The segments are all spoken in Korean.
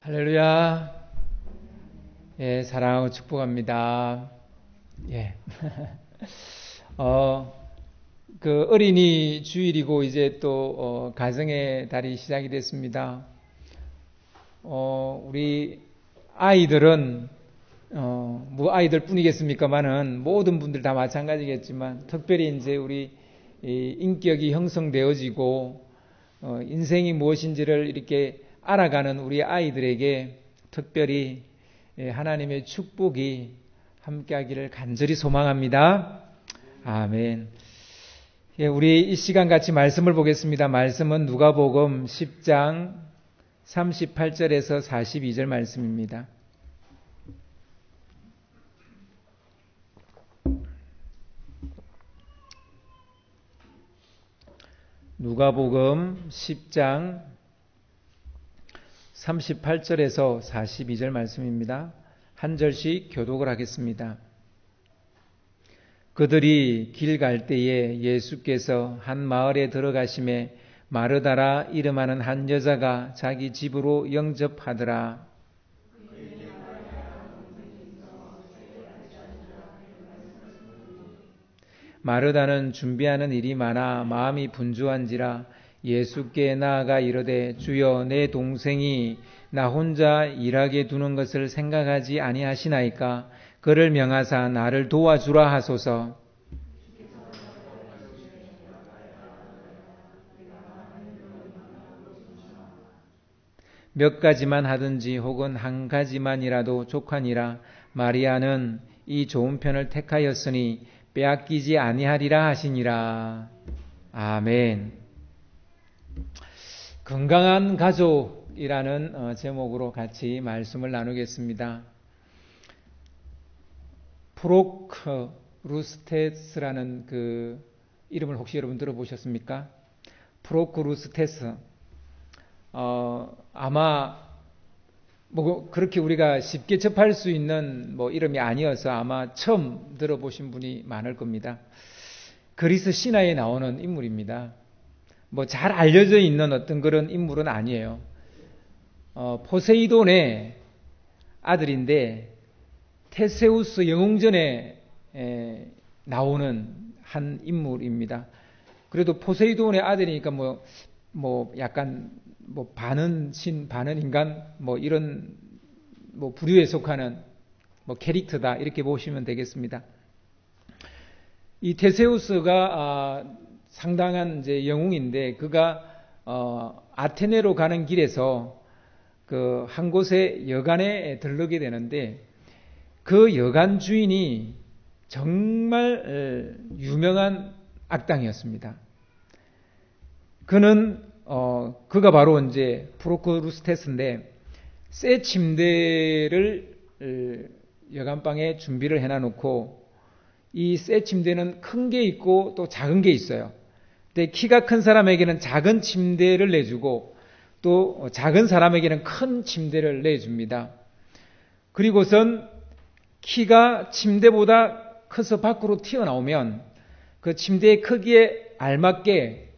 할렐루야. 예, 사랑하고 축복합니다. 예. 어린이 주일이고 이제 또 가정의 달이 시작이 됐습니다. 우리 아이들은 뭐 아이들 뿐이겠습니까만은 모든 분들 다 마찬가지겠지만 특별히 이제 우리 인격이 형성되어지고 인생이 무엇인지를 이렇게 알아가는 우리 아이들에게 특별히 하나님의 축복이 함께하기를 간절히 소망합니다. 아멘. 예, 우리 이 시간 같이 말씀을 보겠습니다. 말씀은 누가복음 10장 38절에서 42절 말씀입니다. 누가복음 10장 38절에서 42절 말씀입니다. 한 절씩 교독을 하겠습니다. 그들이 길 갈 때에 예수께서 한 마을에 들어가심에 마르다라 이름하는 한 여자가 자기 집으로 영접하더라. 마르다는 준비하는 일이 많아 마음이 분주한지라 예수께 나아가 이르되 주여 내 동생이 나 혼자 일하게 두는 것을 생각하지 아니하시나이까 그를 명하사 나를 도와주라 하소서. 몇 가지만 하든지 혹은 한 가지만이라도 족하니라. 마리아는 이 좋은 편을 택하였으니 빼앗기지 아니하리라 하시니라. 아멘. 건강한 가족이라는 제목으로 같이 말씀을 나누겠습니다. 프로크루스테스라는 그 이름을 혹시 여러분 들어보셨습니까? 프로크루스테스. 아마 뭐 그렇게 우리가 쉽게 접할 수 있는 뭐 이름이 아니어서 아마 처음 들어보신 분이 많을 겁니다. 그리스 신화에 나오는 인물입니다. 뭐 잘 알려져 있는 어떤 그런 인물은 아니에요. 포세이돈의 아들인데 테세우스 영웅전에 나오는 한 인물입니다. 그래도 포세이돈의 아들이니까 뭐 약간 뭐 반은 신 반은 인간 뭐 이런 뭐 부류에 속하는 뭐 캐릭터다 이렇게 보시면 되겠습니다. 이 테세우스가 상당한 이제 영웅인데 그가 아테네로 가는 길에서 그 한 곳에 여관에 들르게 되는데 그 여관 주인이 정말 유명한 악당이었습니다. 그가 바로 이제 프로크루스테스인데 새 침대를 여관방에 준비를 해놔놓고 이 새 침대는 큰 게 있고 또 작은 게 있어요. 근데 키가 큰 사람에게는 작은 침대를 내주고 또 작은 사람에게는 큰 침대를 내줍니다. 그리고선 키가 침대보다 커서 밖으로 튀어나오면 그 침대의 크기에 알맞게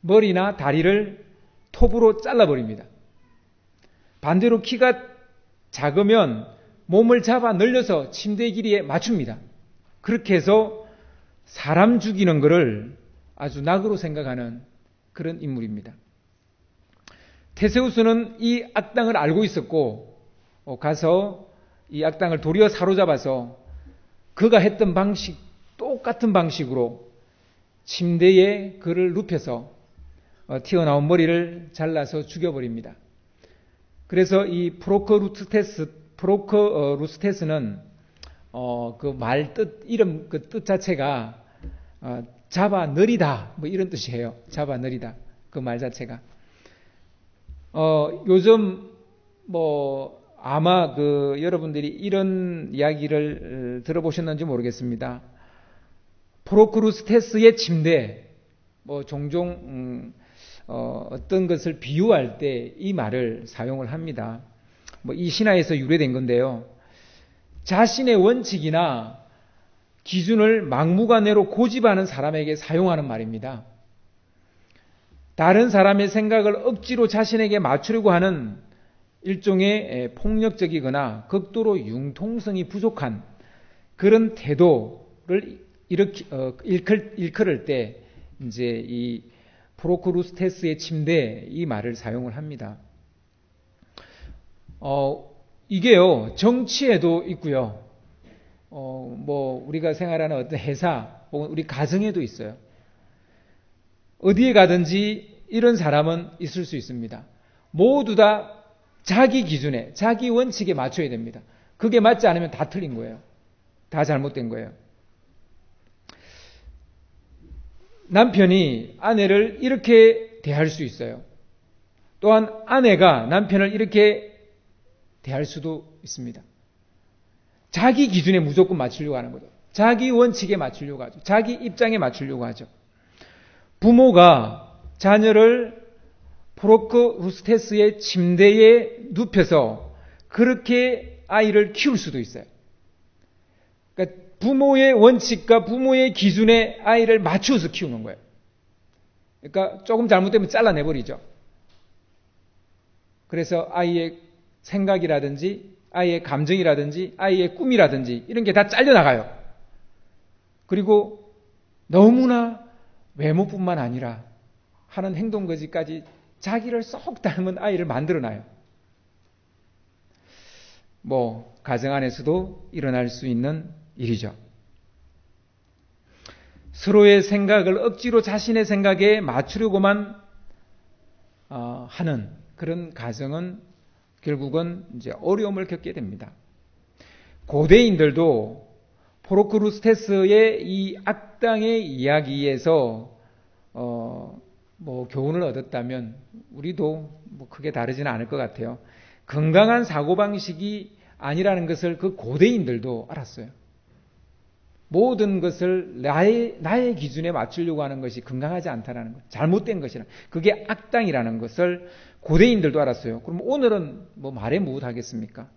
머리나 다리를 톱으로 잘라버립니다. 반대로 키가 작으면 몸을 잡아 늘려서 침대 길이에 맞춥니다. 그렇게 해서 사람 죽이는 것을 아주 낙으로 생각하는 그런 인물입니다. 테세우스는 이 악당을 알고 있었고 가서 이 악당을 도리어 사로잡아서 그가 했던 방식 똑같은 방식으로 침대에 그를 눕혀서 튀어나온 머리를 잘라서 죽여버립니다. 그래서 이 프로크루스테스는 그 말 뜻 이름 그 뜻 자체가 잡아 느리다 뭐 이런 뜻이에요. 잡아 느리다 그 말 자체가. 요즘 뭐 아마 그 여러분들이 이런 이야기를 들어보셨는지 모르겠습니다. 프로크루스테스의 침대 뭐 종종 어떤 것을 비유할 때 이 말을 사용을 합니다. 뭐 이 신화에서 유래된 건데요. 자신의 원칙이나 기준을 막무가내로 고집하는 사람에게 사용하는 말입니다. 다른 사람의 생각을 억지로 자신에게 맞추려고 하는 일종의 폭력적이거나 극도로 융통성이 부족한 그런 태도를 일컬을 때 이제 이 프로크루스테스의 침대 이 말을 사용을 합니다. 이게요 정치에도 있고요. 뭐 우리가 생활하는 어떤 회사 혹은 우리 가정에도 있어요. 어디에 가든지 이런 사람은 있을 수 있습니다. 모두 다 자기 기준에, 자기 원칙에 맞춰야 됩니다. 그게 맞지 않으면 다 틀린 거예요. 다 잘못된 거예요. 남편이 아내를 이렇게 대할 수 있어요. 또한 아내가 남편을 이렇게 대할 수도 있습니다. 자기 기준에 무조건 맞추려고 하는 거죠. 자기 원칙에 맞추려고 하죠. 자기 입장에 맞추려고 하죠. 부모가 자녀를 프로크루스테스의 침대에 눕혀서 그렇게 아이를 키울 수도 있어요. 그러니까 부모의 원칙과 부모의 기준에 아이를 맞추어서 키우는 거예요. 그러니까 조금 잘못되면 잘라내버리죠. 그래서 아이의 생각이라든지 아이의 감정이라든지 아이의 꿈이라든지 이런 게 다 잘려나가요. 그리고 너무나 외모뿐만 아니라 하는 행동거지까지 자기를 쏙 닮은 아이를 만들어놔요. 뭐 가정 안에서도 일어날 수 있는 일이죠. 서로의 생각을 억지로 자신의 생각에 맞추려고만 하는 그런 가정은 결국은 이제 어려움을 겪게 됩니다. 고대인들도 프로크루스테스의 이 악당의 이야기에서 뭐 교훈을 얻었다면 우리도 뭐 크게 다르지는 않을 것 같아요. 건강한 사고방식이 아니라는 것을 그 고대인들도 알았어요. 모든 것을 나의 기준에 맞추려고 하는 것이 건강하지 않다는 것, 잘못된 것이라, 그게 악당이라는 것을 고대인들도 알았어요. 그럼 오늘은 뭐 말해 무엇하겠습니까?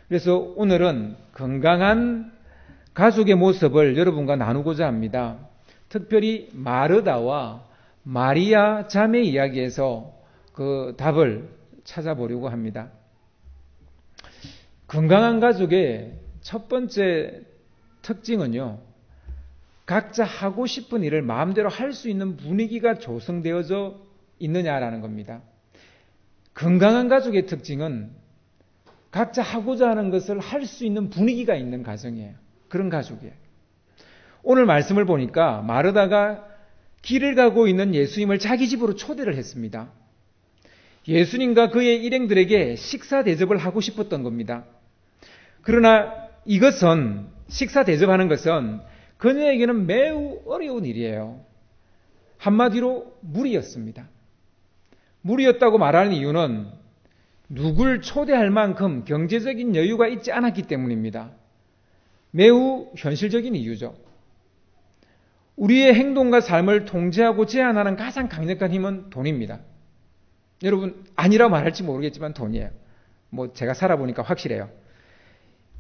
그래서 오늘은 건강한 가족의 모습을 여러분과 나누고자 합니다. 특별히 마르다와 마리아 자매 이야기에서 그 답을 찾아보려고 합니다. 건강한 가족의 첫 번째 특징은요, 각자 하고 싶은 일을 마음대로 할 수 있는 분위기가 조성되어져 있느냐라는 겁니다. 건강한 가족의 특징은 각자 하고자 하는 것을 할 수 있는 분위기가 있는 가정이에요. 그런 가족이에요. 오늘 말씀을 보니까 마르다가 길을 가고 있는 예수님을 자기 집으로 초대를 했습니다. 예수님과 그의 일행들에게 식사 대접을 하고 싶었던 겁니다. 그러나 이것은 식사 대접하는 것은 그녀에게는 매우 어려운 일이에요. 한마디로 무리였습니다. 무리였다고 말하는 이유는 누굴 초대할 만큼 경제적인 여유가 있지 않았기 때문입니다. 매우 현실적인 이유죠. 우리의 행동과 삶을 통제하고 제한하는 가장 강력한 힘은 돈입니다. 여러분 아니라 말할지 모르겠지만 돈이에요. 뭐 제가 살아보니까 확실해요.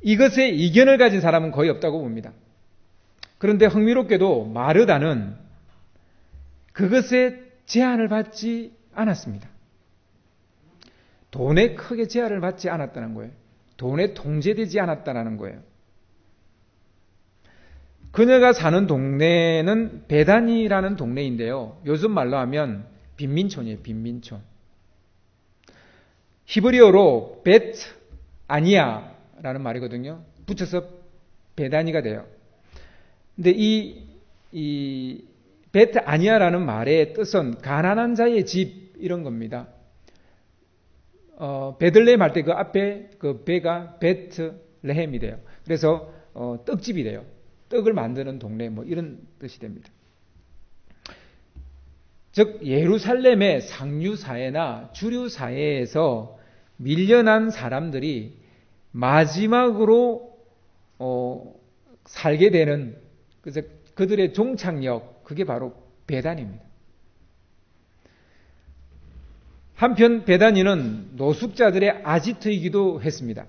이것에 이견을 가진 사람은 거의 없다고 봅니다. 그런데 흥미롭게도 마르다는 그것에 제한을 받지 않았습니다. 돈에 크게 제한을 받지 않았다는 거예요. 돈에 통제되지 않았다는 거예요. 그녀가 사는 동네는 베다니라는 동네인데요. 요즘 말로 하면 빈민촌이에요. 빈민촌. 히브리어로 베트 아니아라는 말이거든요. 붙여서 베다니가 돼요. 근데 이 베트 아니아라는 말의 뜻은 가난한 자의 집 이런 겁니다. 베들레헴 할 때 그 앞에 그 베가 베트레헴이 돼요. 그래서 떡집이 돼요. 떡을 만드는 동네 뭐 이런 뜻이 됩니다. 즉 예루살렘의 상류 사회나 주류 사회에서 밀려난 사람들이 마지막으로 살게 되는 그래서 그들의 종착역 그게 바로 베단입니다. 한편 베다니는 노숙자들의 아지트이기도 했습니다.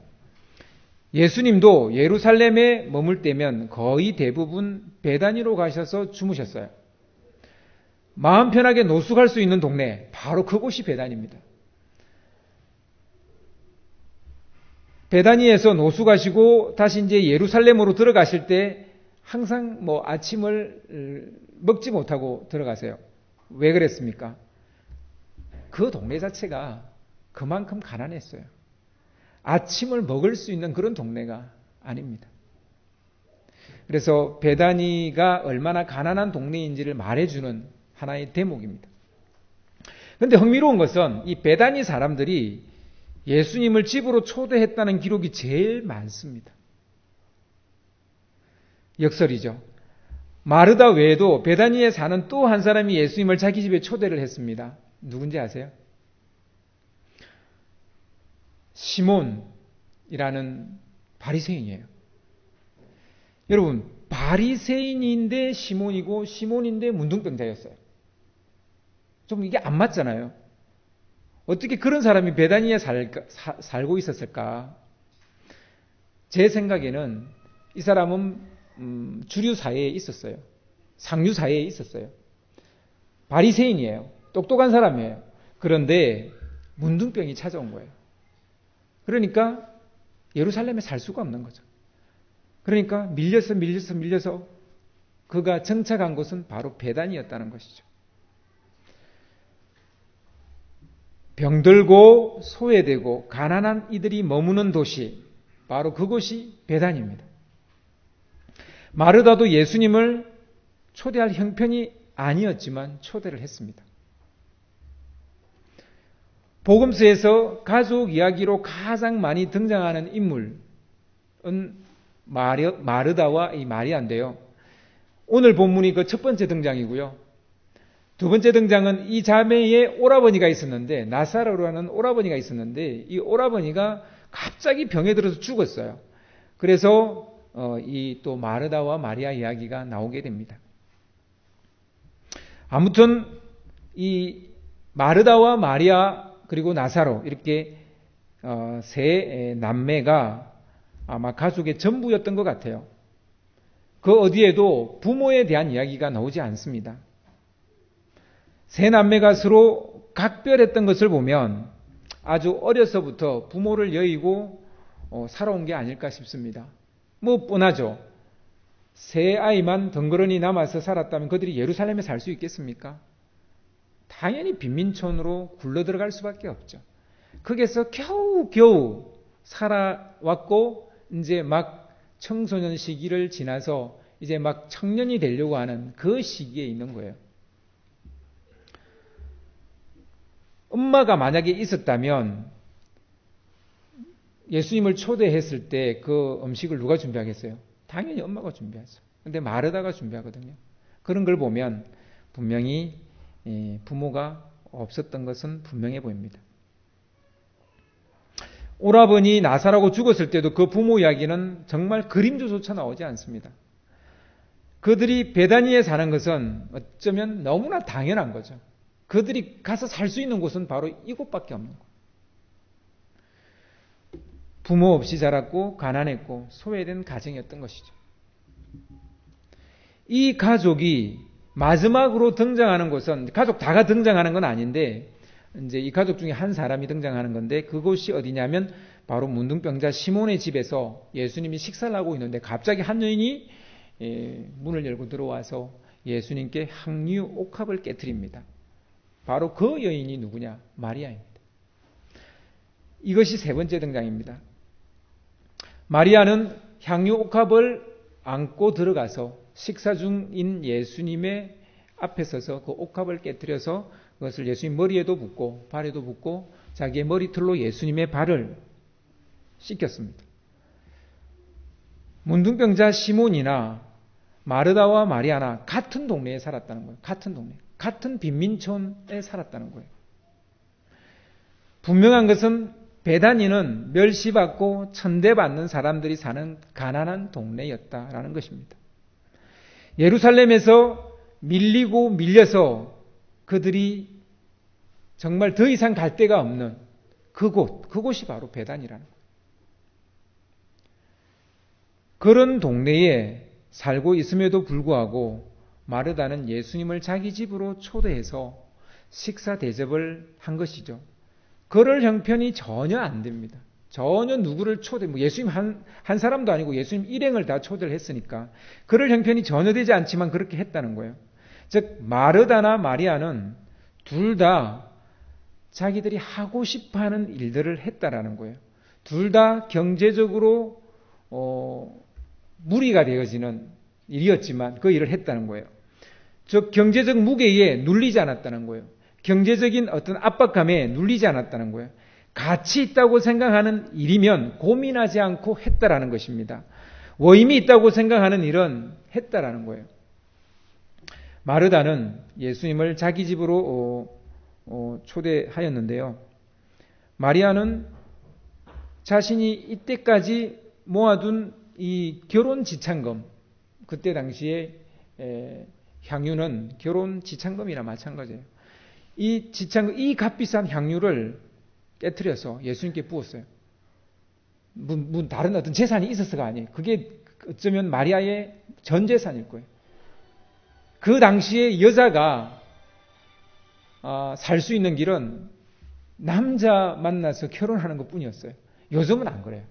예수님도 예루살렘에 머물 때면 거의 대부분 베다니로 가셔서 주무셨어요. 마음 편하게 노숙할 수 있는 동네 바로 그곳이 베다니입니다. 베다니에서 노수 가시고 다시 이제 예루살렘으로 들어가실 때 항상 아침을 먹지 못하고 들어가세요. 왜 그랬습니까? 그 동네 자체가 그만큼 가난했어요. 아침을 먹을 수 있는 그런 동네가 아닙니다. 그래서 베다니가 얼마나 가난한 동네인지를 말해주는 하나의 대목입니다. 그런데 흥미로운 것은 이 베다니 사람들이 예수님을 집으로 초대했다는 기록이 제일 많습니다. 역설이죠. 마르다 외에도 베다니에 사는 또 한 사람이 예수님을 자기 집에 초대를 했습니다. 누군지 아세요? 시몬이라는 바리새인이에요. 여러분, 바리새인인데 시몬이고 시몬인데 문둥병자였어요. 좀 이게 안 맞잖아요. 어떻게 그런 사람이 베다니에 살고 있었을까? 제 생각에는 이 사람은 주류 사회에 있었어요. 상류 사회에 있었어요. 바리새인이에요. 똑똑한 사람이에요. 그런데 문둥병이 찾아온 거예요. 그러니까 예루살렘에 살 수가 없는 거죠. 그러니까 밀려서 그가 정착한 곳은 바로 베단이었다는 것이죠. 병들고 소외되고 가난한 이들이 머무는 도시, 바로 그곳이 베단입니다. 마르다도 예수님을 초대할 형편이 아니었지만 초대를 했습니다. 복음서에서 가족 이야기로 가장 많이 등장하는 인물은 마르다와 이 마리아인데요. 오늘 본문이 그 첫 번째 등장이고요. 두 번째 등장은 이 자매의 오라버니가 있었는데, 나사로라는 오라버니가 있었는데, 이 오라버니가 갑자기 병에 들어서 죽었어요. 그래서 이 또 마르다와 마리아 이야기가 나오게 됩니다. 아무튼 이 마르다와 마리아 그리고 나사로 이렇게 세 남매가 아마 가족의 전부였던 것 같아요. 그 어디에도 부모에 대한 이야기가 나오지 않습니다. 세 남매가 서로 각별했던 것을 보면 아주 어려서부터 부모를 여의고 살아온 게 아닐까 싶습니다. 뻔하죠. 세 아이만 덩그러니 남아서 살았다면 그들이 예루살렘에 살 수 있겠습니까? 당연히 빈민촌으로 굴러 들어갈 수밖에 없죠. 거기서 겨우 살아왔고 이제 막 청소년 시기를 지나서 이제 막 청년이 되려고 하는 그 시기에 있는 거예요. 엄마가 만약에 있었다면 예수님을 초대했을 때 그 음식을 누가 준비하겠어요? 당연히 엄마가 준비하죠. 근데 마르다가 준비하거든요. 그런 걸 보면 분명히 부모가 없었던 것은 분명해 보입니다. 오라버니 나사로가 죽었을 때도 그 부모 이야기는 정말 그림조차 나오지 않습니다. 그들이 베다니에 사는 것은 어쩌면 너무나 당연한 거죠. 그들이 가서 살 수 있는 곳은 바로 이곳밖에 없는 거예요. 부모 없이 자랐고 가난했고 소외된 가정이었던 것이죠. 이 가족이 마지막으로 등장하는 곳은, 가족 다가 등장하는 건 아닌데 이제 이 가족 중에 한 사람이 등장하는 건데, 그곳이 어디냐면 바로 문둥병자 시몬의 집에서 예수님이 식사를 하고 있는데 갑자기 한 여인이 문을 열고 들어와서 예수님께 향유 옥합을 깨트립니다. 바로 그 여인이 누구냐? 마리아입니다. 이것이 세 번째 등장입니다. 마리아는 향유 옥합을 안고 들어가서 식사 중인 예수님의 앞에 서서 그 옥합을 깨뜨려서 그것을 예수님 머리에도 붓고 발에도 붓고 자기의 머리털로 예수님의 발을 씻겼습니다. 문둥병자 시몬이나 마르다와 마리아나 같은 동네에 살았다는 거예요. 같은 동네, 같은 빈민촌에 살았다는 거예요. 분명한 것은 베다니는 멸시받고 천대받는 사람들이 사는 가난한 동네였다라는 것입니다. 예루살렘에서 밀리고 밀려서 그들이 정말 더 이상 갈 데가 없는 그곳이 바로 베단이라는 거예요. 그런 동네에 살고 있음에도 불구하고 마르다는 예수님을 자기 집으로 초대해서 식사 대접을 한 것이죠. 그럴 형편이 전혀 안 됩니다. 전혀 누구를 예수님 한 사람도 아니고 예수님 일행을 다 초대를 했으니까 그럴 형편이 전혀 되지 않지만 그렇게 했다는 거예요. 즉 마르다나 마리아는 둘 다 자기들이 하고 싶어하는 일들을 했다라는 거예요. 둘 다 경제적으로 무리가 되어지는 일이었지만 그 일을 했다는 거예요. 즉 경제적 무게에 눌리지 않았다는 거예요. 경제적인 어떤 압박감에 눌리지 않았다는 거예요. 가치 있다고 생각하는 일이면 고민하지 않고 했다라는 것입니다. 의미 있다고 생각하는 일은 했다라는 거예요. 마르다는 예수님을 자기 집으로 초대하였는데요. 마리아는 자신이 이때까지 모아둔 이 결혼 지참금, 그때 당시에 향유는 결혼 지참금이나 마찬가지예요. 이 지참금, 이 값비싼 향유를 깨트려서 예수님께 부었어요. 다른 어떤 재산이 있어서가 아니에요. 그게 어쩌면 마리아의 전 재산일 거예요. 그 당시에 여자가 살 수 있는 길은 남자 만나서 결혼하는 것 뿐이었어요. 요즘은 안 그래요.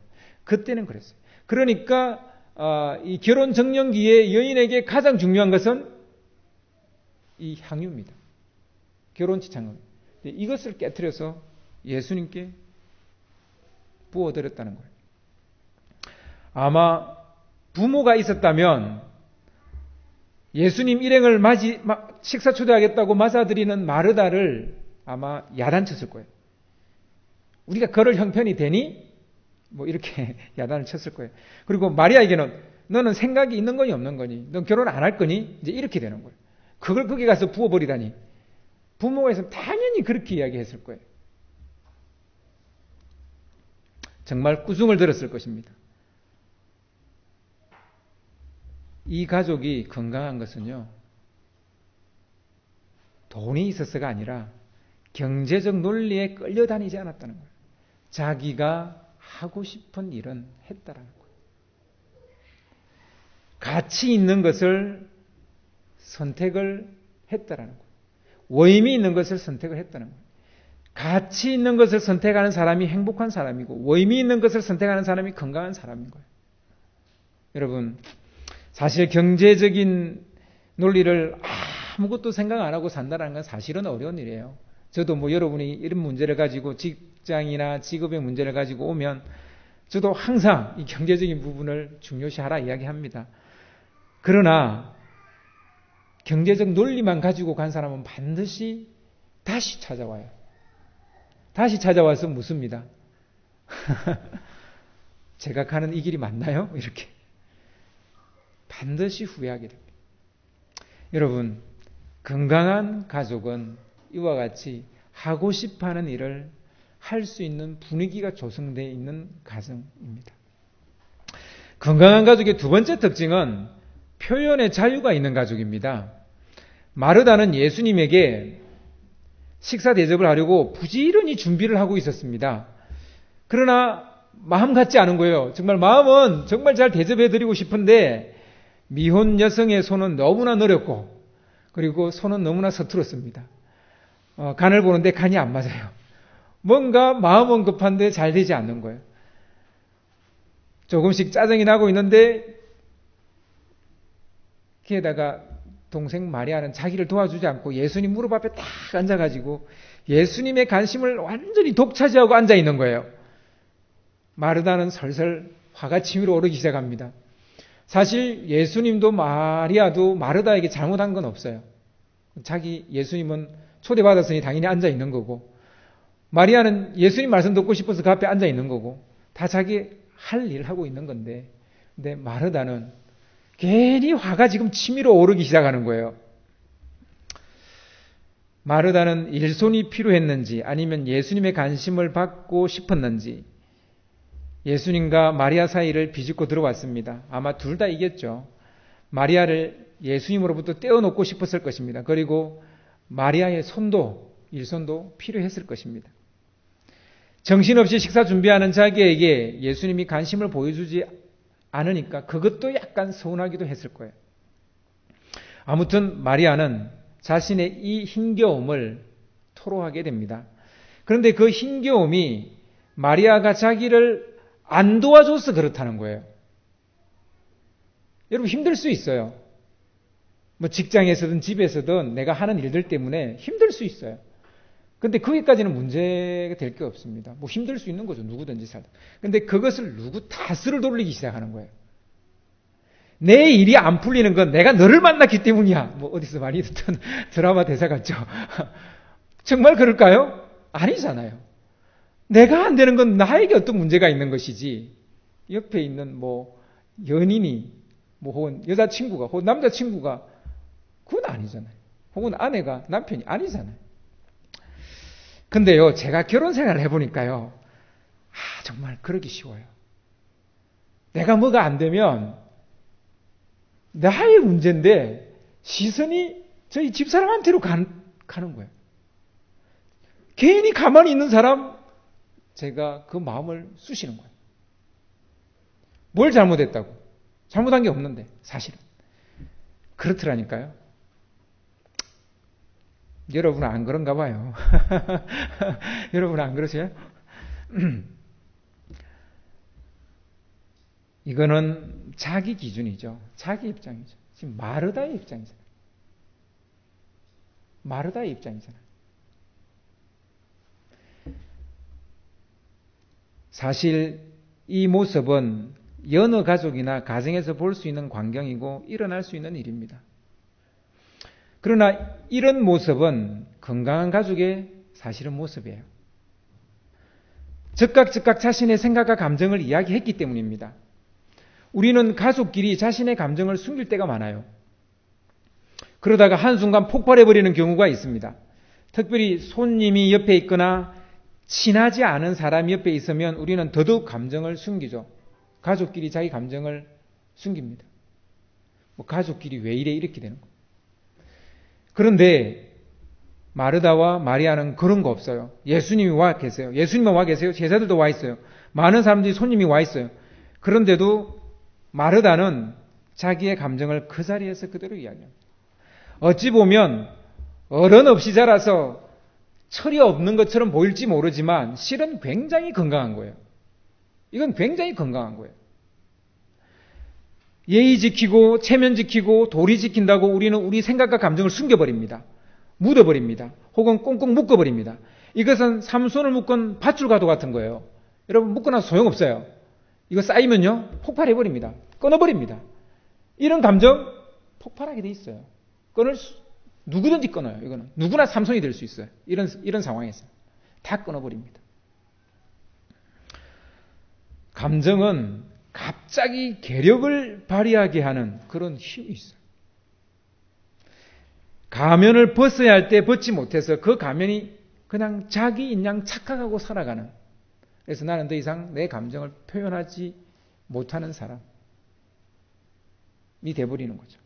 그때는 그랬어요. 그러니까 이 결혼 적령기에 여인에게 가장 중요한 것은 이 향유입니다. 결혼 지참금. 이것을 깨트려서 예수님께 부어드렸다는 거예요. 아마 부모가 있었다면 예수님 일행을 식사 초대하겠다고 맞아들이는 마르다를 아마 야단쳤을 거예요. 우리가 그럴 형편이 되니? 이렇게 야단을 쳤을 거예요. 그리고 마리아에게는 너는 생각이 있는 거니 없는 거니? 넌 결혼 안 할 거니? 이제 이렇게 되는 거예요. 그걸 거기 가서 부어버리다니. 부모가 있으면 당연히 그렇게 이야기했을 거예요. 정말 꾸중을 들었을 것입니다. 이 가족이 건강한 것은요, 돈이 있어서가 아니라 경제적 논리에 끌려다니지 않았다는 거예요. 자기가 하고 싶은 일은 했다라는 거예요. 가치 있는 것을 선택을 했다라는 거예요. 의미 있는 것을 선택을 했다는 거예요. 가치 있는 것을 선택하는 사람이 행복한 사람이고 의미 있는 것을 선택하는 사람이 건강한 사람인 거예요. 여러분, 사실 경제적인 논리를 아무것도 생각 안 하고 산다는 건 사실은 어려운 일이에요. 저도 여러분이 이런 문제를 가지고 직장이나 직업의 문제를 가지고 오면 저도 항상 이 경제적인 부분을 중요시하라 이야기합니다. 그러나 경제적 논리만 가지고 간 사람은 반드시 다시 찾아와요. 다시 찾아와서 묻습니다. 제가 가는 이 길이 맞나요? 이렇게. 반드시 후회하게 됩니다. 여러분, 건강한 가족은 이와 같이 하고 싶어하는 일을 할 수 있는 분위기가 조성되어 있는 가정입니다. 건강한 가족의 두 번째 특징은 표현의 자유가 있는 가족입니다. 마르다는 예수님에게 식사 대접을 하려고 부지런히 준비를 하고 있었습니다. 그러나 마음 같지 않은 거예요. 정말 마음은 정말 잘 대접해드리고 싶은데 미혼 여성의 손은 너무나 느렸고 그리고 손은 너무나 서툴었습니다. 간을 보는데 간이 안 맞아요. 뭔가 마음은 급한데 잘 되지 않는 거예요. 조금씩 짜증이 나고 있는데 거기에다가 동생 마리아는 자기를 도와주지 않고 예수님 무릎 앞에 딱 앉아가지고 예수님의 관심을 완전히 독차지하고 앉아 있는 거예요. 마르다는 설설 화가 치밀어 오르기 시작합니다. 사실 예수님도 마리아도 마르다에게 잘못한 건 없어요. 예수님은 초대받았으니 당연히 앉아 있는 거고 마리아는 예수님 말씀 듣고 싶어서 그 앞에 앉아 있는 거고 다 자기 할 일 하고 있는 건데 근데 마르다는 괜히 화가 지금 치밀어 오르기 시작하는 거예요. 마르다는 일손이 필요했는지 아니면 예수님의 관심을 받고 싶었는지 예수님과 마리아 사이를 비집고 들어왔습니다. 아마 둘 다 이겼죠. 마리아를 예수님으로부터 떼어놓고 싶었을 것입니다. 그리고 마리아의 일손도 필요했을 것입니다. 정신없이 식사 준비하는 자기에게 예수님이 관심을 보여주지 않으니까 그것도 약간 서운하기도 했을 거예요. 아무튼 마리아는 자신의 이 힘겨움을 토로하게 됩니다. 그런데 그 힘겨움이 마리아가 자기를 안 도와줘서 그렇다는 거예요. 여러분 힘들 수 있어요. 뭐 직장에서든 집에서든 내가 하는 일들 때문에 힘들 수 있어요. 근데 거기까지는 문제가 될 게 없습니다. 뭐 힘들 수 있는 거죠. 누구든지 살다. 근데 그것을 누구 탓을 돌리기 시작하는 거예요. 내 일이 안 풀리는 건 내가 너를 만났기 때문이야. 뭐 어디서 많이 듣던 드라마 대사 같죠. 정말 그럴까요? 아니잖아요. 내가 안 되는 건 나에게 어떤 문제가 있는 것이지. 옆에 있는 뭐 연인이 뭐 혹은 여자친구가 혹은 남자친구가 그건 아니잖아요. 혹은 아내가 남편이 아니잖아요. 근데요, 제가 결혼 생활을 해보니까요, 정말 그러기 쉬워요. 내가 뭐가 안 되면 나의 문제인데 시선이 저희 집사람한테로 가는 거예요. 괜히 가만히 있는 사람, 제가 그 마음을 쑤시는 거예요. 뭘 잘못했다고? 잘못한 게 없는데, 사실은. 그렇더라니까요. 여러분은 안 그런가 봐요. 여러분은 안 그러세요? 이거는 자기 기준이죠. 자기 입장이죠. 지금 마르다의 입장이잖아요. 마르다의 입장이잖아요. 사실 이 모습은 여느 가족이나 가정에서 볼 수 있는 광경이고 일어날 수 있는 일입니다. 그러나 이런 모습은 건강한 가족의 사실은 모습이에요. 즉각 자신의 생각과 감정을 이야기했기 때문입니다. 우리는 가족끼리 자신의 감정을 숨길 때가 많아요. 그러다가 한순간 폭발해버리는 경우가 있습니다. 특별히 손님이 옆에 있거나 친하지 않은 사람이 옆에 있으면 우리는 더더욱 감정을 숨기죠. 가족끼리 자기 감정을 숨깁니다. 뭐 가족끼리 왜 이래 이렇게 되는 거예요. 그런데 마르다와 마리아는 그런 거 없어요. 예수님이 와 계세요. 예수님만 와 계세요. 제자들도 와 있어요. 많은 사람들이 손님이 와 있어요. 그런데도 마르다는 자기의 감정을 그 자리에서 그대로 이야기합니다. 어찌 보면 어른 없이 자라서 철이 없는 것처럼 보일지 모르지만 실은 굉장히 건강한 거예요. 이건 굉장히 건강한 거예요. 예의 지키고 체면 지키고 도리 지킨다고 우리는 우리 생각과 감정을 숨겨버립니다. 묻어버립니다. 혹은 꽁꽁 묶어버립니다. 이것은 삼손을 묶은 밧줄과도 같은 거예요. 여러분 묶어놔서 소용없어요. 이거 쌓이면요 폭발해버립니다. 끊어버립니다. 이런 감정 폭발하게 돼 있어요. 누구든지 끊어요. 이거는 누구나 삼손이 될 수 있어요. 이런 상황에서 다 끊어버립니다. 감정은 갑자기 괴력을 발휘하게 하는 그런 힘이 있어요. 가면을 벗어야 할 때 벗지 못해서 그 가면이 그냥 자기인 양 착각하고 살아가는, 그래서 나는 더 이상 내 감정을 표현하지 못하는 사람이 돼버리는 거죠.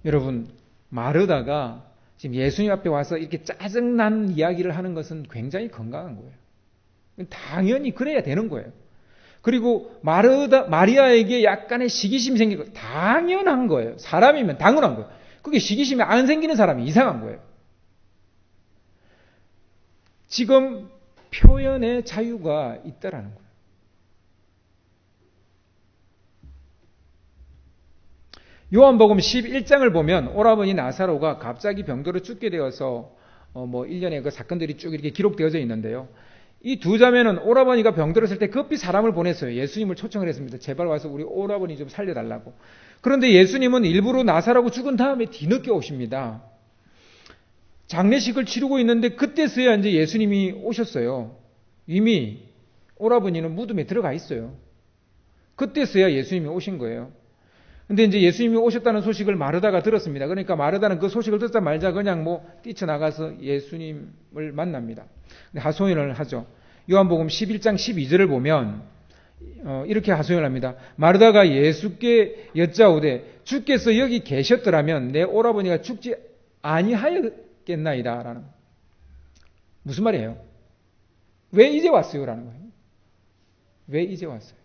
여러분, 마르다가 지금 예수님 앞에 와서 이렇게 짜증난 이야기를 하는 것은 굉장히 건강한 거예요. 당연히 그래야 되는 거예요. 그리고 마리아에게 약간의 시기심이 생긴 거 당연한 거예요. 사람이면 당연한 거예요. 그게 시기심이 안 생기는 사람이 이상한 거예요. 지금 표현의 자유가 있다라는 거예요. 요한복음 11장을 보면 오라버니 나사로가 갑자기 병들어 죽게 되어서 1년의 그 사건들이 쭉 이렇게 기록되어져 있는데요. 이 두 자매는 오라버니가 병들었을 때 급히 사람을 보냈어요. 예수님을 초청을 했습니다. 제발 와서 우리 오라버니 좀 살려달라고. 그런데 예수님은 일부러 나사로가 죽은 다음에 뒤늦게 오십니다. 장례식을 치르고 있는데 그때서야 이제 예수님이 오셨어요. 이미 오라버니는 무덤에 들어가 있어요. 그때서야 예수님이 오신 거예요. 근데 이제 예수님이 오셨다는 소식을 마르다가 들었습니다. 그러니까 마르다는 그 소식을 듣자마자 그냥 뛰쳐나가서 예수님을 만납니다. 하소연을 하죠. 요한복음 11장 12절을 보면 이렇게 하소연을 합니다. 마르다가 예수께 여짜오되 주께서 여기 계셨더라면 내 오라버니가 죽지 아니하였겠나이다 라는, 무슨 말이에요? 왜 이제 왔어요? 라는 거예요. 왜 이제 왔어요?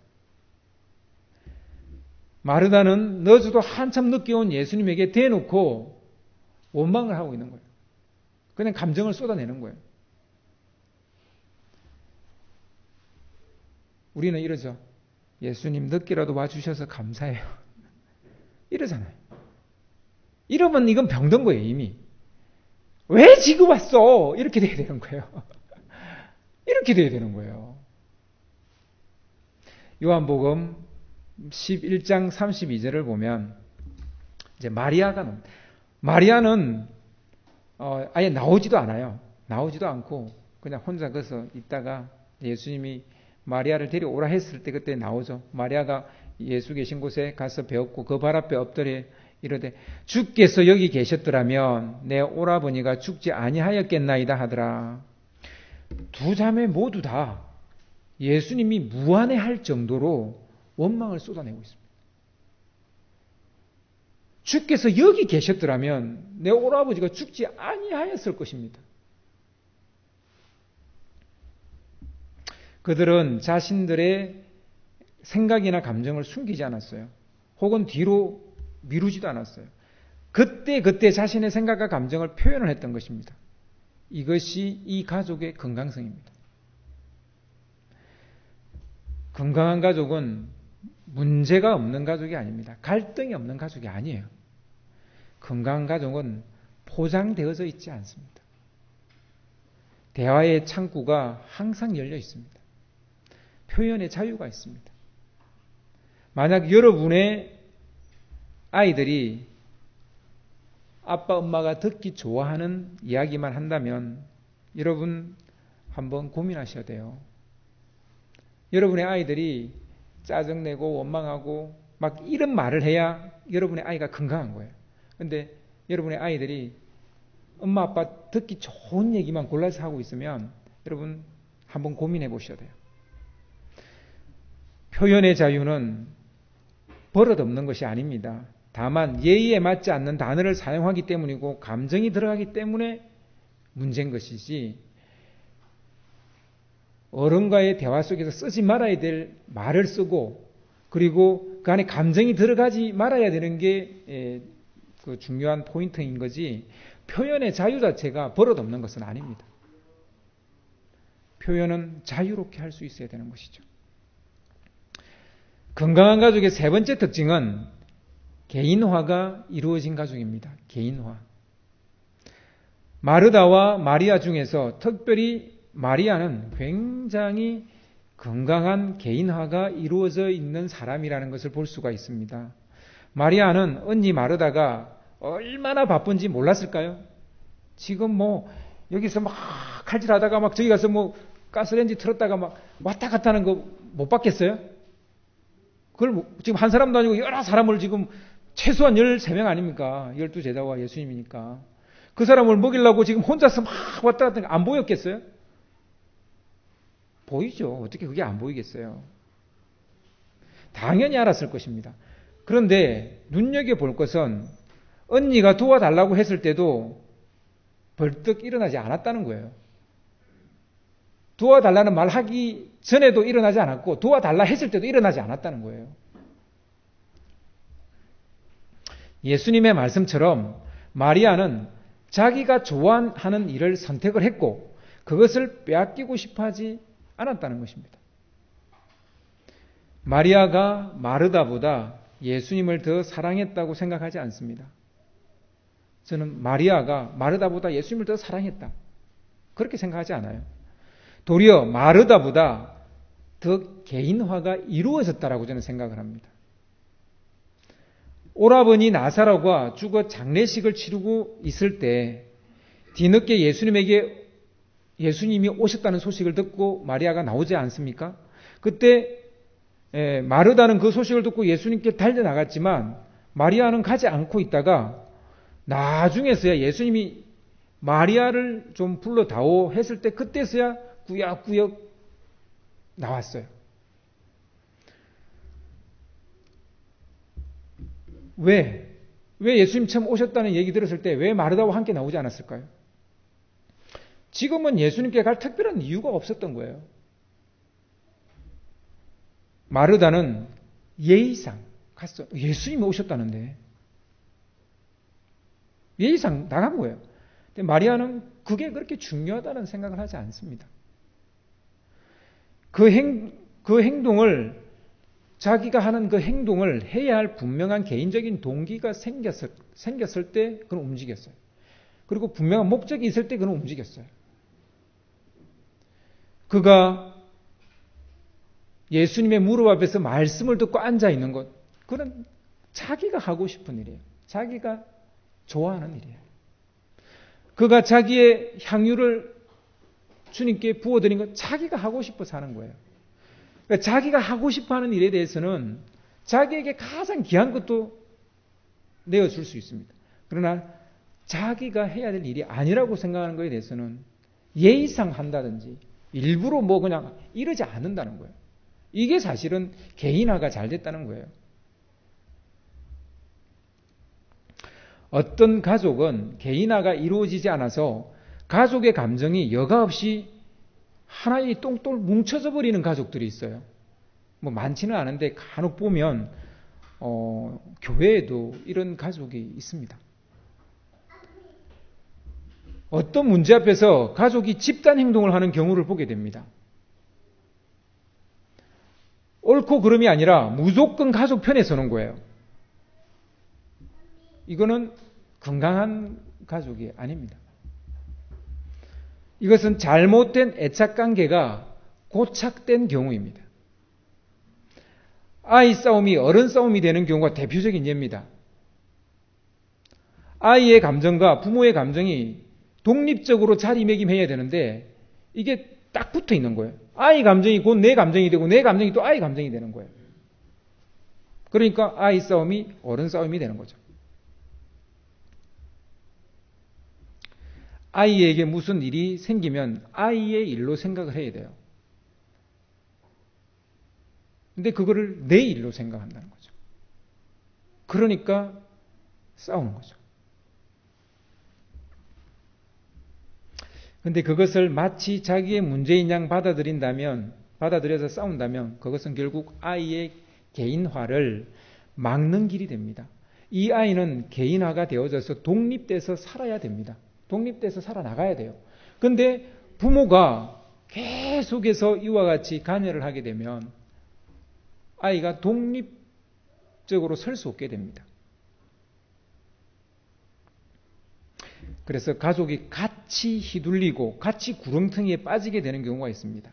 마르다는 너저도 한참 늦게 온 예수님에게 대놓고 원망을 하고 있는 거예요. 그냥 감정을 쏟아내는 거예요. 우리는 이러죠. 예수님 늦게라도 와주셔서 감사해요. 이러잖아요. 이러면 이건 병든 거예요, 이미. 왜 지금 왔어? 이렇게 돼야 되는 거예요. 이렇게 돼야 되는 거예요. 요한복음 11장 32절을 보면 이제 마리아는 아예 나오지도 않아요. 나오지도 않고 그냥 혼자 거기서 있다가 예수님이 마리아를 데려오라 했을 때 그때 나오죠. 마리아가 예수 계신 곳에 가서 배웠고 그 발 앞에 엎드려 이르되 주께서 여기 계셨더라면 내 오라버니가 죽지 아니하였겠나이다 하더라. 두 자매 모두 다 예수님이 무안해할 정도로 원망을 쏟아내고 있습니다. 주께서 여기 계셨더라면 내 오라버지가 죽지 아니하였을 것입니다. 그들은 자신들의 생각이나 감정을 숨기지 않았어요. 혹은 뒤로 미루지도 않았어요. 그때 자신의 생각과 감정을 표현을 했던 것입니다. 이것이 이 가족의 건강성입니다. 건강한 가족은 문제가 없는 가족이 아닙니다. 갈등이 없는 가족이 아니에요. 건강한 가족은 포장되어져 있지 않습니다. 대화의 창구가 항상 열려 있습니다. 표현의 자유가 있습니다. 만약 여러분의 아이들이 아빠, 엄마가 듣기 좋아하는 이야기만 한다면 여러분 한번 고민하셔야 돼요. 여러분의 아이들이 짜증내고 원망하고 막 이런 말을 해야 여러분의 아이가 건강한 거예요. 그런데 여러분의 아이들이 엄마, 아빠 듣기 좋은 얘기만 골라서 하고 있으면 여러분 한번 고민해 보셔야 돼요. 표현의 자유는 버릇없는 것이 아닙니다. 다만 예의에 맞지 않는 단어를 사용하기 때문이고 감정이 들어가기 때문에 문제인 것이지 어른과의 대화 속에서 쓰지 말아야 될 말을 쓰고 그리고 그 안에 감정이 들어가지 말아야 되는 게 그 중요한 포인트인 거지 표현의 자유 자체가 버릇없는 것은 아닙니다. 표현은 자유롭게 할 수 있어야 되는 것이죠. 건강한 가족의 세 번째 특징은 개인화가 이루어진 가족입니다. 개인화. 마르다와 마리아 중에서 특별히 마리아는 굉장히 건강한 개인화가 이루어져 있는 사람이라는 것을 볼 수가 있습니다. 마리아는 언니 마르다가 얼마나 바쁜지 몰랐을까요? 지금 뭐 여기서 막 칼질하다가 막 저기 가서 뭐 가스레인지 틀었다가 막 왔다 갔다 하는 거 못 봤겠어요? 그걸 지금 한 사람도 아니고 여러 사람을 지금 최소한 13명 아닙니까? 12제자와 예수님이니까. 그 사람을 먹이려고 지금 혼자서 막 왔다 갔다 안 보였겠어요? 보이죠. 어떻게 그게 안 보이겠어요? 당연히 알았을 것입니다. 그런데 눈여겨볼 것은 언니가 도와달라고 했을 때도 벌떡 일어나지 않았다는 거예요. 도와달라는 말 하기 전에도 일어나지 않았고 도와달라 했을 때도 일어나지 않았다는 거예요. 예수님의 말씀처럼 마리아는 자기가 좋아하는 일을 선택을 했고 그것을 빼앗기고 싶어하지 않았다는 것입니다. 마리아가 마르다보다 예수님을 더 사랑했다고 생각하지 않습니다. 저는 마리아가 마르다보다 예수님을 더 사랑했다. 그렇게 생각하지 않아요. 도리어 마르다보다 더 개인화가 이루어졌다라고 저는 생각을 합니다. 오라버니 나사로가 죽어 장례식을 치르고 있을 때 뒤늦게 예수님이 오셨다는 소식을 듣고 마리아가 나오지 않습니까? 그때 마르다는 그 소식을 듣고 예수님께 달려나갔지만 마리아는 가지 않고 있다가 나중에서야 예수님이 마리아를 좀 불러다오 했을 때 그때서야 꾸역꾸역 나왔어요. 왜 예수님 처음 오셨다는 얘기 들었을 때 왜 마르다와 함께 나오지 않았을까요? 지금은 예수님께 갈 특별한 이유가 없었던 거예요. 마르다는 예의상 갔어. 예수님이 오셨다는데 예의상 나간 거예요. 근데 마리아는 그게 그렇게 중요하다는 생각을 하지 않습니다. 그 그 행동을 자기가 하는 그 행동을 해야 할 분명한 개인적인 동기가 생겼을 때 그는 움직였어요. 그리고 분명한 목적이 있을 때 그는 움직였어요. 그가 예수님의 무릎 앞에서 말씀을 듣고 앉아 있는 것, 그건 자기가 하고 싶은 일이에요. 자기가 좋아하는 일이에요. 그가 자기의 향유를 주님께 부어드린 건 자기가 하고 싶어서 하는 거예요. 그러니까 자기가 하고 싶어 하는 일에 대해서는 자기에게 가장 귀한 것도 내어줄 수 있습니다. 그러나 자기가 해야 될 일이 아니라고 생각하는 것에 대해서는 예의상 한다든지 일부러 뭐 그냥 이러지 않는다는 거예요. 이게 사실은 개인화가 잘 됐다는 거예요. 어떤 가족은 개인화가 이루어지지 않아서 가족의 감정이 여과 없이 하나의 똥똥 뭉쳐져 버리는 가족들이 있어요. 뭐 많지는 않은데 간혹 보면 교회에도 이런 가족이 있습니다. 어떤 문제 앞에서 가족이 집단 행동을 하는 경우를 보게 됩니다. 옳고 그름이 아니라 무조건 가족 편에 서는 거예요. 이거는 건강한 가족이 아닙니다. 이것은 잘못된 애착관계가 고착된 경우입니다. 아이 싸움이 어른 싸움이 되는 경우가 대표적인 예입니다. 아이의 감정과 부모의 감정이 독립적으로 자리매김해야 되는데 이게 딱 붙어 있는 거예요. 아이 감정이 곧 내 감정이 되고 내 감정이 또 아이 감정이 되는 거예요. 그러니까 아이 싸움이 어른 싸움이 되는 거죠. 아이에게 무슨 일이 생기면 아이의 일로 생각을 해야 돼요. 근데 그거를 내 일로 생각한다는 거죠. 그러니까 싸우는 거죠. 근데 그것을 마치 자기의 문제인 양 받아들여서 싸운다면 그것은 결국 아이의 개인화를 막는 길이 됩니다. 이 아이는 개인화가 되어져서 독립돼서 살아야 됩니다. 독립돼서 살아나가야 돼요. 근데 부모가 계속해서 이와 같이 관여를 하게 되면 아이가 독립적으로 설 수 없게 됩니다. 그래서 가족이 같이 휘둘리고 같이 구렁텅이에 빠지게 되는 경우가 있습니다.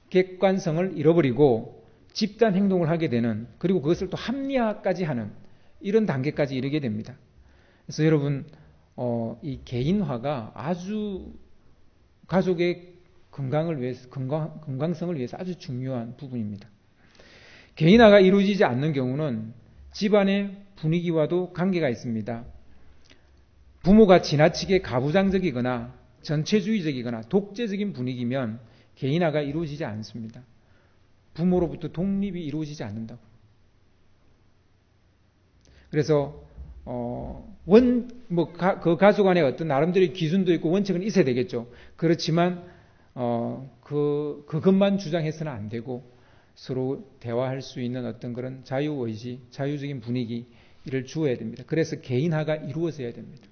객관성을 잃어버리고 집단 행동을 하게 되는, 그리고 그것을 또 합리화까지 하는 이런 단계까지 이르게 됩니다. 그래서 여러분 이 개인화가 아주 가족의 건강성을 위해서 아주 중요한 부분입니다. 개인화가 이루어지지 않는 경우는 집안의 분위기와도 관계가 있습니다. 부모가 지나치게 가부장적이거나 전체주의적이거나 독재적인 분위기면 개인화가 이루어지지 않습니다. 부모로부터 독립이 이루어지지 않는다고. 그래서 그 가족 안에 어떤 나름대로의 기준도 있고 원칙은 있어야 되겠죠. 그렇지만 그것만 주장해서는 안 되고 서로 대화할 수 있는 어떤 그런 자유의지, 자유적인 분위기를 주어야 됩니다. 그래서 개인화가 이루어져야 됩니다.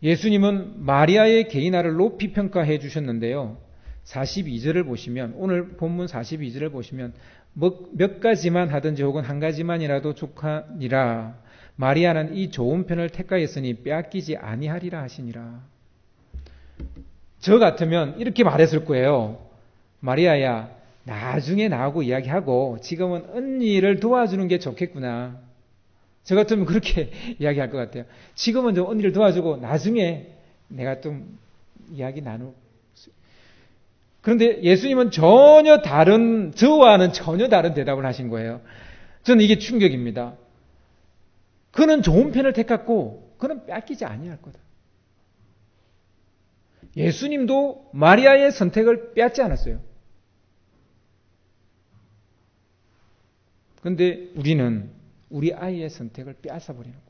예수님은 마리아의 개인화를 높이 평가해 주셨는데요. 42절을 보시면, 오늘 본문 42절을 보시면 몇 가지만 하든지 혹은 한 가지만이라도 족하니라. 마리아는 이 좋은 편을 택하였으니 빼앗기지 아니하리라 하시니라. 저 같으면 이렇게 말했을 거예요. 마리아야, 나중에 나하고 이야기하고 지금은 언니를 도와주는 게 좋겠구나. 저 같으면 그렇게 이야기할 것 같아요. 지금은 좀 언니를 도와주고 나중에 내가 좀 이야기 나누. 그런데 예수님은 저와는 전혀 다른 대답을 하신 거예요. 저는 이게 충격입니다. 그는 좋은 편을 택했고 그는 뺏기지 아니할 거다. 예수님도 마리아의 선택을 빼앗지 않았어요. 그런데 우리는 우리 아이의 선택을 빼앗아 버리는 거예요.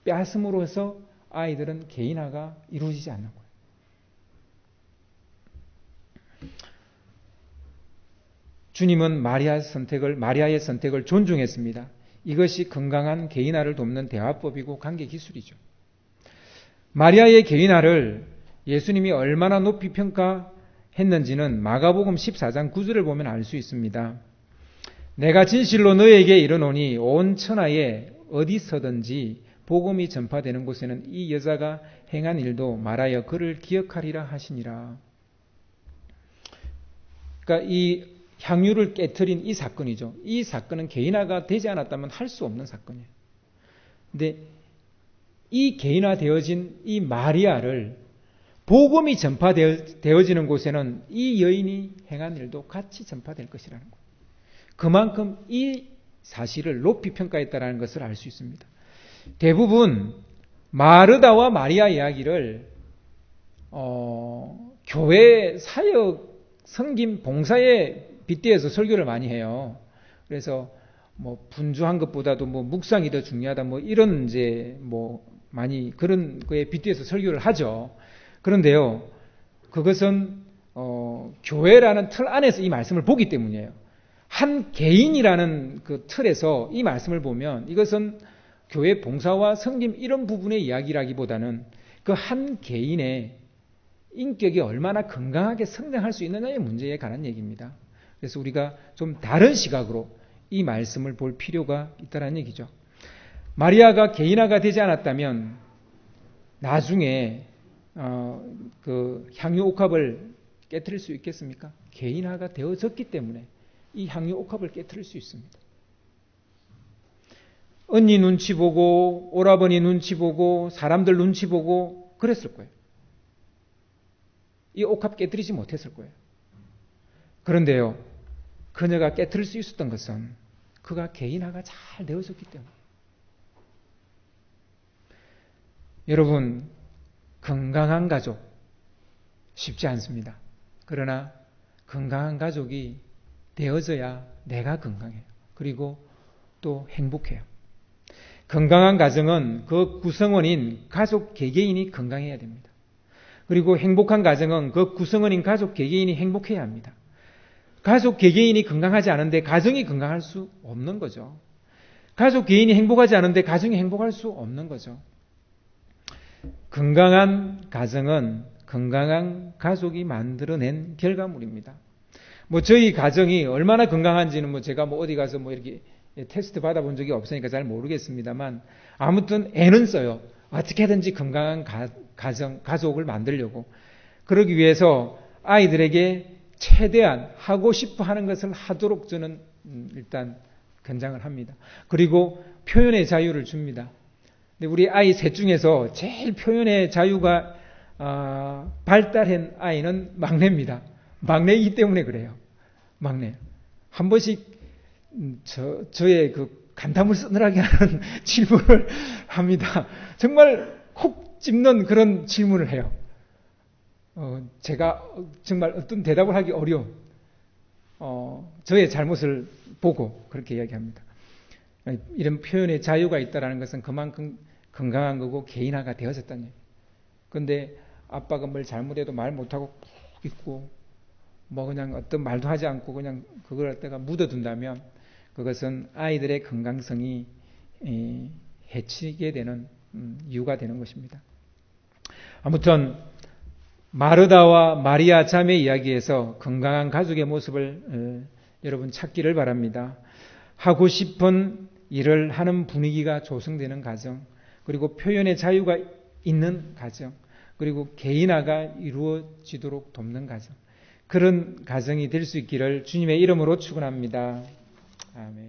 빼앗음으로 해서 아이들은 개인화가 이루어지지 않는 거예요. 주님은 마리아의 선택을 존중했습니다. 이것이 건강한 개인화를 돕는 대화법이고 관계 기술이죠. 마리아의 개인화를 예수님이 얼마나 높이 평가해 했는지는 마가복음 14장 9절을 보면 알 수 있습니다. 내가 진실로 너에게 이르노니 온 천하에 어디서든지 복음이 전파되는 곳에는 이 여자가 행한 일도 말하여 그를 기억하리라 하시니라. 그러니까 이 향유를 깨트린 이 사건이죠. 이 사건은 개인화가 되지 않았다면 할 수 없는 사건이에요. 근데 이 개인화되어진 이 마리아를 복음이 전파되어지는 곳에는 이 여인이 행한 일도 같이 전파될 것이라는 거예요. 그만큼 이 사실을 높이 평가했다는 것을 알 수 있습니다. 대부분 마르다와 마리아 이야기를 교회 사역, 섬김, 봉사에 빗대어서 설교를 많이 해요. 그래서 뭐 분주한 것보다도 뭐 묵상이 더 중요하다, 뭐 이런 이제 뭐 많이 그런 거에 빗대어서 설교를 하죠. 그런데요, 그것은 교회라는 틀 안에서 이 말씀을 보기 때문이에요. 한 개인이라는 그 틀에서 이 말씀을 보면 이것은 교회 봉사와 섬김 이런 부분의 이야기라기보다는 그 한 개인의 인격이 얼마나 건강하게 성장할 수 있느냐의 문제에 관한 얘기입니다. 그래서 우리가 좀 다른 시각으로 이 말씀을 볼 필요가 있다는 얘기죠. 마리아가 개인화가 되지 않았다면 나중에 그 향유 옥합을 깨트릴 수 있겠습니까? 개인화가 되어졌기 때문에 이 향유 옥합을 깨트릴 수 있습니다. 언니 눈치 보고 오라버니 눈치 보고 사람들 눈치 보고 그랬을 거예요. 이 옥합 깨트리지 못했을 거예요. 그런데요, 그녀가 깨트릴 수 있었던 것은 그가 개인화가 잘 되어졌기 때문에. 여러분, 건강한 가족 쉽지 않습니다. 그러나 건강한 가족이 되어져야 내가 건강해요. 그리고 또 행복해요. 건강한 가정은 그 구성원인 가족 개개인이 건강해야 됩니다. 그리고 행복한 가정은 그 구성원인 가족 개개인이 행복해야 합니다. 가족 개개인이 건강하지 않은데 가정이 건강할 수 없는 거죠. 가족 개인이 행복하지 않은데 가정이 행복할 수 없는 거죠. 건강한 가정은 건강한 가족이 만들어낸 결과물입니다. 뭐 저희 가정이 얼마나 건강한지는 뭐 제가 뭐 어디 가서 뭐 이렇게 테스트 받아본 적이 없으니까 잘 모르겠습니다만 아무튼 애는 써요. 어떻게든지 건강한 가족을 만들려고. 그러기 위해서 아이들에게 최대한 하고 싶어 하는 것을 하도록 저는 일단 권장을 합니다. 그리고 표현의 자유를 줍니다. 근데 우리 아이 셋 중에서 제일 표현의 자유가 발달한 아이는 막내입니다. 막내이기 때문에 그래요. 막내. 한 번씩 저의 그 간담을 서늘하게 하는 질문을 합니다. 정말 콕 집는 그런 질문을 해요. 제가 정말 어떤 대답을 하기 어려운 저의 잘못을 보고 그렇게 이야기합니다. 이런 표현의 자유가 있다는 것은 그만큼 건강한 거고 개인화가 되어졌다는 얘기예요. 그런데 아빠가 뭘 잘못해도 말 못하고 푹 있고 뭐 그냥 어떤 말도 하지 않고 그냥 그걸 갖다가 묻어둔다면 그것은 아이들의 건강성이 해치게 되는 이유가 되는 것입니다. 아무튼 마르다와 마리아 자매 이야기에서 건강한 가족의 모습을 여러분 찾기를 바랍니다. 하고 싶은 일을 하는 분위기가 조성되는 가정, 그리고 표현의 자유가 있는 가정, 그리고 개인화가 이루어지도록 돕는 가정, 그런 가정이 될 수 있기를 주님의 이름으로 축원합니다. 아멘.